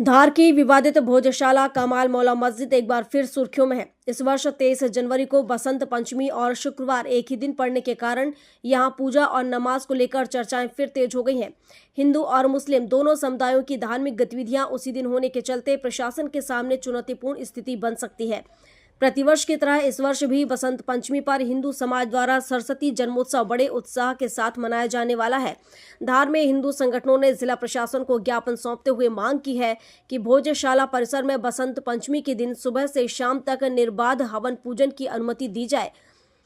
धार की विवादित भोजशाला कमाल मौला मस्जिद एक बार फिर सुर्खियों में है। इस वर्ष 23 जनवरी को बसंत पंचमी और शुक्रवार एक ही दिन पड़ने के कारण यहां पूजा और नमाज को लेकर चर्चाएं फिर तेज हो गई हैं। हिंदू और मुस्लिम दोनों समुदायों की धार्मिक गतिविधियां उसी दिन होने के चलते प्रशासन के सामने चुनौतीपूर्ण स्थिति बन सकती है। प्रतिवर्ष की तरह इस वर्ष भी बसंत पंचमी पर हिंदू समाज द्वारा सरस्वती जन्मोत्सव बड़े उत्साह के साथ मनाया जाने वाला है। धार में हिंदू संगठनों ने जिला प्रशासन को ज्ञापन सौंपते हुए मांग की है कि भोजशाला परिसर में बसंत पंचमी के दिन सुबह से शाम तक निर्बाध हवन पूजन की अनुमति दी जाए।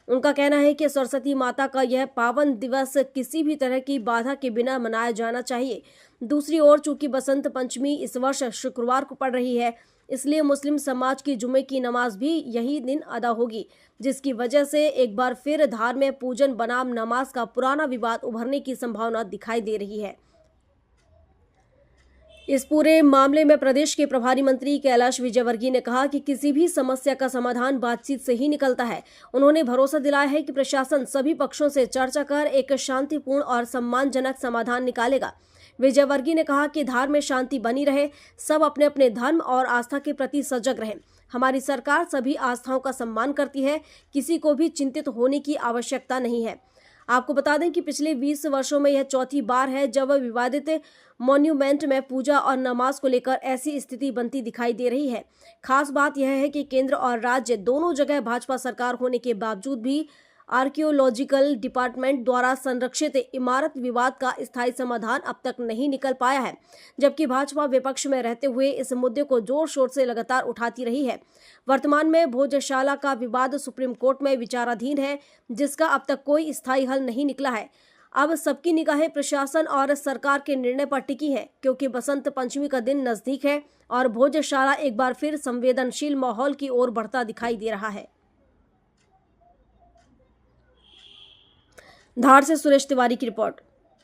उनका कहना है कि सरस्वती माता का यह पावन दिवस किसी भी तरह की बाधा के बिना मनाया जाना चाहिए। दूसरी ओर चूंकि बसंत पंचमी इस वर्ष शुक्रवार को पड़ रही है, इसलिए मुस्लिम समाज की जुमे की नमाज भी यही दिन अदा होगी, जिसकी वजह से एक बार फिर धार में पूजन बनाम नमाज का पुराना विवाद उभरने की संभावना दिखाई दे रही है। इस पूरे मामले में प्रदेश के प्रभारी मंत्री कैलाश विजयवर्गीय ने कहा कि किसी भी समस्या का समाधान बातचीत से ही निकलता है। उन्होंने भरोसा दिलाया है कि प्रशासन सभी पक्षों से चर्चा कर एक शांतिपूर्ण और सम्मानजनक समाधान निकालेगा। विजयवर्गीय ने कहा कि धार में शांति बनी रहे, सब अपने अपने धर्म और आस्था के प्रति सजग रहें। हमारी सरकार सभी आस्थाओं का सम्मान करती है, किसी को भी चिंतित होने की आवश्यकता नहीं है। आपको बता दें कि पिछले 20 वर्षों में यह चौथी बार है जब विवादित मॉन्यूमेंट में पूजा और नमाज को लेकर ऐसी स्थिति बनती दिखाई दे रही है। खास बात यह है कि केंद्र और राज्य दोनों जगह भाजपा सरकार होने के बावजूद भी आर्कियोलॉजिकल डिपार्टमेंट द्वारा संरक्षित इमारत विवाद का स्थायी समाधान अब तक नहीं निकल पाया है, जबकि भाजपा विपक्ष में रहते हुए इस मुद्दे को जोर शोर से लगातार उठाती रही है। वर्तमान में भोजशाला का विवाद सुप्रीम कोर्ट में विचाराधीन है, जिसका अब तक कोई स्थायी हल नहीं निकला है। अब सबकी निगाहें प्रशासन और सरकार के निर्णय पर टिकी है, क्योंकि बसंत पंचमी का दिन नजदीक है और भोजशाला एक बार फिर संवेदनशील माहौल की ओर बढ़ता दिखाई दे रहा है। धार से सुरेश तिवारी की रिपोर्ट।